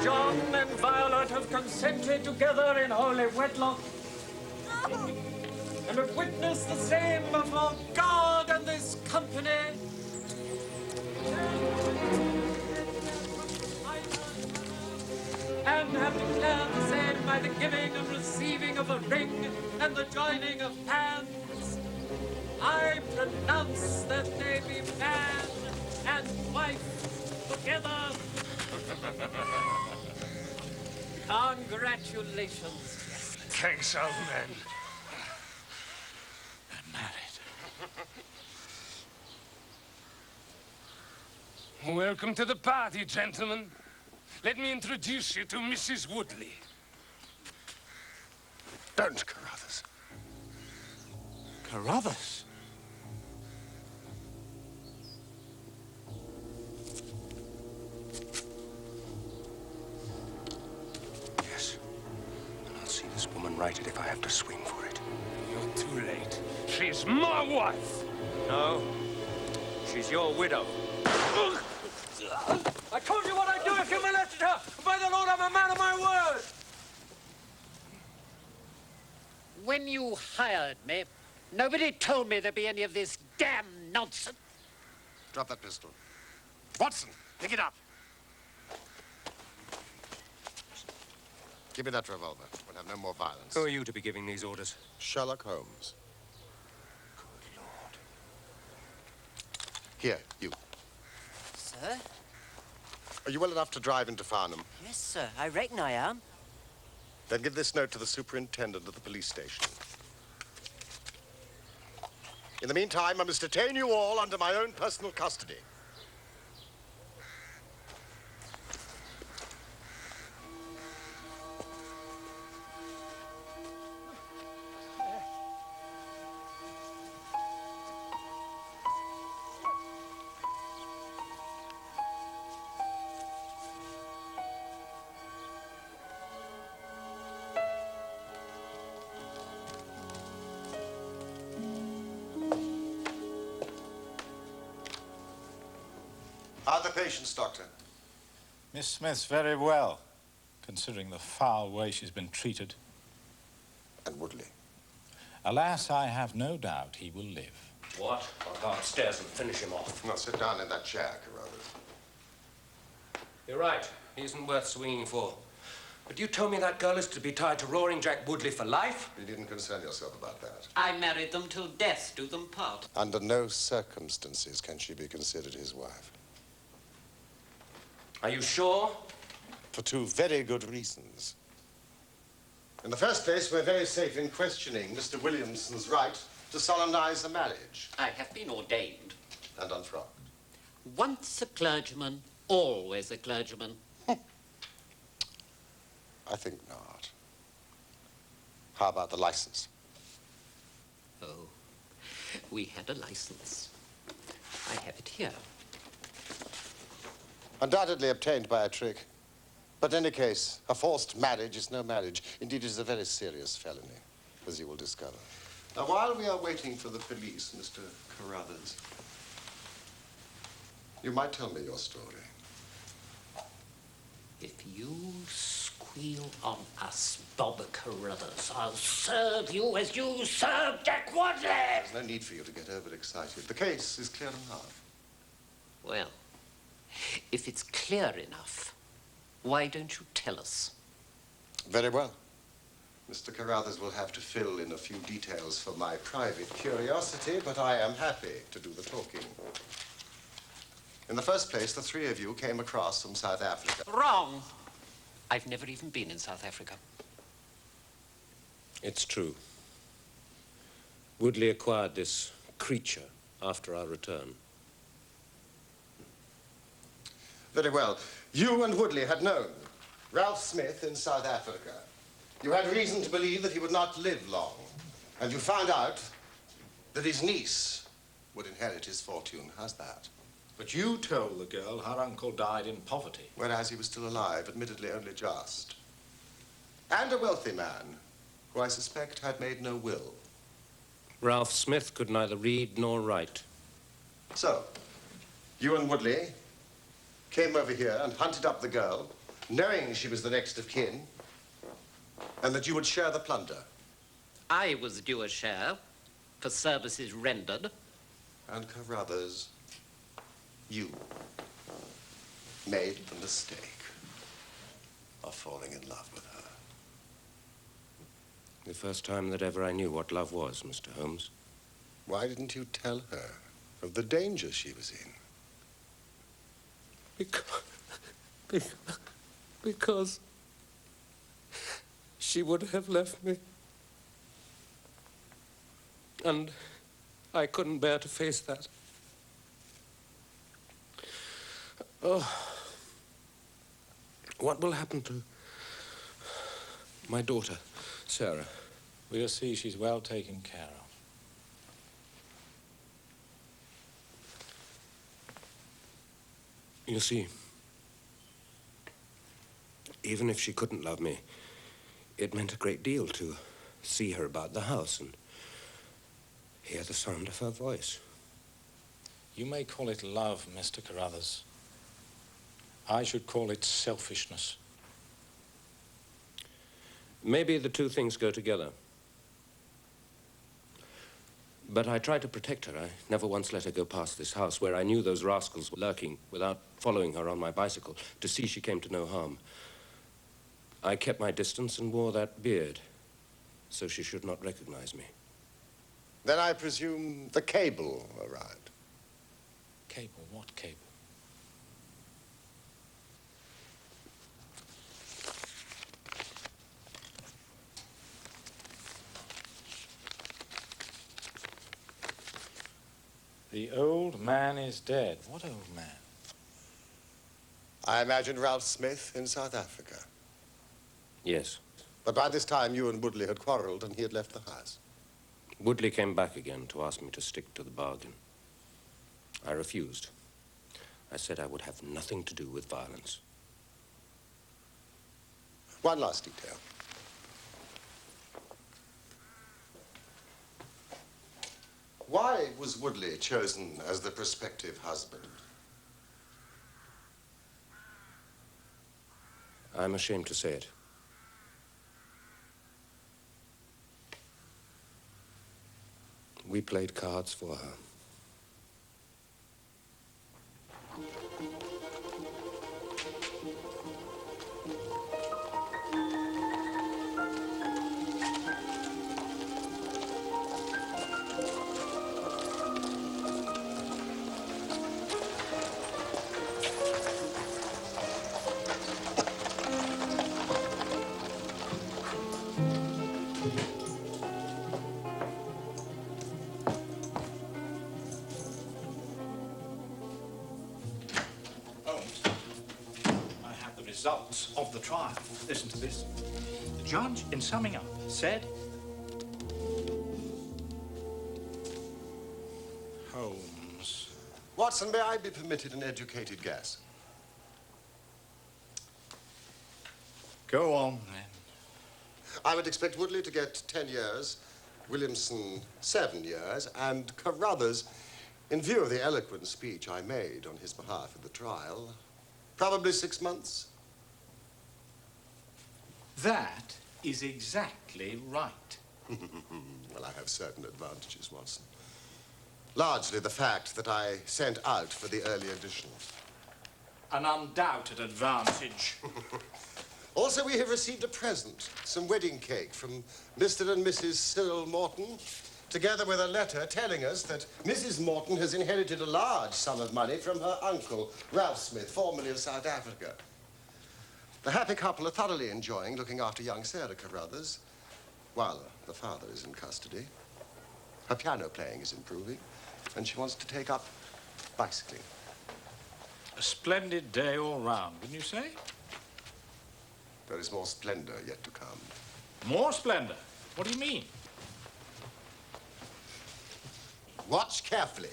John and Violet have consented together in holy wedlock, and have witnessed the same before God and this company. And have declared the same by the giving and receiving of a ring and the joining of hands. I pronounce that they be man and wife together. Congratulations. Thanks, old man. They're married. Welcome to the party, gentlemen. Let me introduce you to Mrs. Woodley. Don't, Carruthers. Carruthers? Yes. And I'll see this woman righted if I have to swing for it. You're too late. She's my wife. No, she's your widow. I told you what I'd do if you molested her. By the Lord, I'm a man of my word. When you hired me, nobody told me there'd be any of this damn nonsense. Drop that pistol. Watson, pick it up. Give me that revolver. We'll have no more violence. Who are you to be giving these orders? Sherlock Holmes. Good Lord. Here, you. Sir? Are you well enough to drive into Farnham? Yes, sir. I reckon I am. Then give this note to the superintendent of the police station. In the meantime, I must detain you all under my own personal custody. How are the patients, Doctor? Miss Smith's very well, considering the foul way she's been treated. And Woodley? Alas, I have no doubt he will live. What? I'll go upstairs and finish him off. Now, sit down in that chair, Carruthers. You're right. He isn't worth swinging for. But you told me that girl is to be tied to Roaring Jack Woodley for life? You needn't concern yourself about that. I married them till death do them part. Under no circumstances can she be considered his wife. Are you sure? For two very good reasons. In the first place, we're very safe in questioning Mr. Williamson's right to solemnize a marriage. I have been ordained. And unfrocked. Once a clergyman, always a clergyman. I think not. How about the license? Oh, we had a license. I have it here. Undoubtedly obtained by a trick. But in any case, a forced marriage is no marriage. Indeed, it is a very serious felony, as you will discover. Now, while we are waiting for the police, Mr. Carruthers, you might tell me your story. If you squeal on us, Bob Carruthers, I'll serve you as you served Jack Woodley. There's no need for you to get overexcited. The case is clear enough. Well, if it's clear enough, why don't you tell us? Very well. Mr. Carruthers will have to fill in a few details for my private curiosity, but I am happy to do the talking. In the first place, the three of you came across from South Africa. Wrong. I've never even been in South Africa. It's true. Woodley acquired this creature after our return. Very well. You and Woodley had known Ralph Smith in South Africa. You had reason to believe that he would not live long. And you found out that his niece would inherit his fortune. How's that? But you told the girl her uncle died in poverty. Whereas he was still alive, admittedly only just. And a wealthy man, who I suspect had made no will. Ralph Smith could neither read nor write. So, you and Woodley came over here and hunted up the girl, knowing she was the next of kin, and that you would share the plunder. I was due a share for services rendered. And Carruthers, you made the mistake of falling in love with her. The first time that ever I knew what love was, Mr. Holmes. Why didn't you tell her of the danger she was in? Because she would have left me. And I couldn't bear to face that. Oh, what will happen to my daughter, Sarah? We'll see she's well taken care of. You see, even if she couldn't love me, it meant a great deal to see her about the house and hear the sound of her voice. You may call it love, Mr. Carruthers. I should call it selfishness. Maybe the two things go together. But I tried to protect her. I never once let her go past this house where I knew those rascals were lurking without following her on my bicycle to see she came to no harm. I kept my distance and wore that beard so she should not recognize me. Then I presume the cable arrived. Cable? What cable? The old man is dead. What old man? I imagine Ralph Smith in South Africa. Yes. But by this time, you and Woodley had quarreled and he had left the house. Woodley came back again to ask me to stick to the bargain. I refused. I said I would have nothing to do with violence. One last detail. Why was Woodley chosen as the prospective husband? I'm ashamed to say it. We played cards for her. Results of the trial. Listen to this. The judge, in summing up, said... Holmes. Watson, may I be permitted an educated guess? Go on, then. I would expect Woodley to get 10 years, Williamson 7 years, and Carruthers, in view of the eloquent speech I made on his behalf at the trial, probably 6 months. That is exactly right. Well, I have certain advantages, Watson. Largely the fact that I sent out for the early edition. An undoubted advantage. Also, we have received a present, some wedding cake from Mr. and Mrs. Cyril Morton, together with a letter telling us that Mrs. Morton has inherited a large sum of money from her uncle, Ralph Smith, formerly of South Africa. The happy couple are thoroughly enjoying looking after young Sarah Carruthers, while the father is in custody. Her piano playing is improving, and she wants to take up bicycling. A splendid day all round, wouldn't you say? There is more splendor yet to come. More splendor? What do you mean? Watch carefully.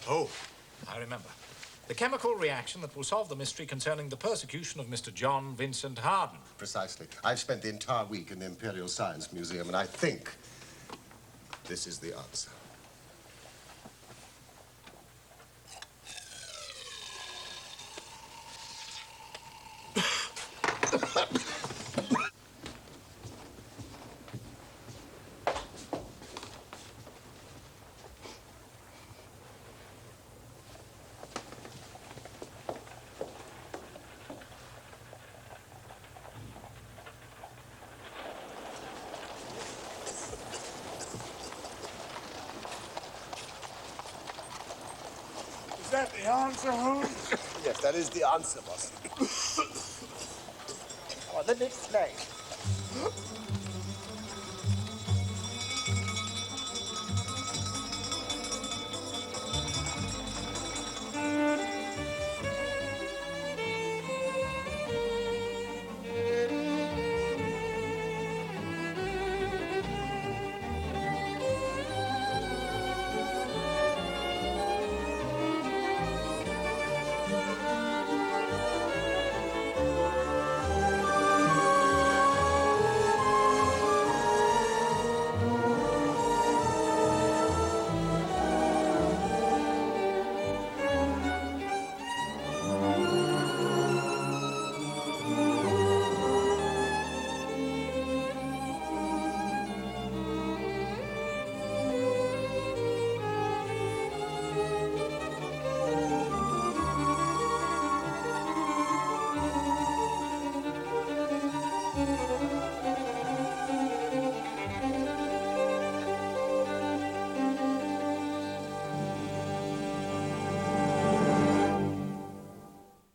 Oh, I remember. The chemical reaction that will solve the mystery concerning the persecution of Mr. John Vincent Harden. Precisely. I've spent the entire week in the Imperial Science Museum, and I think this is the answer. Is that the answer, Holmes? Yes, that is the answer, boss. Well, let me explain.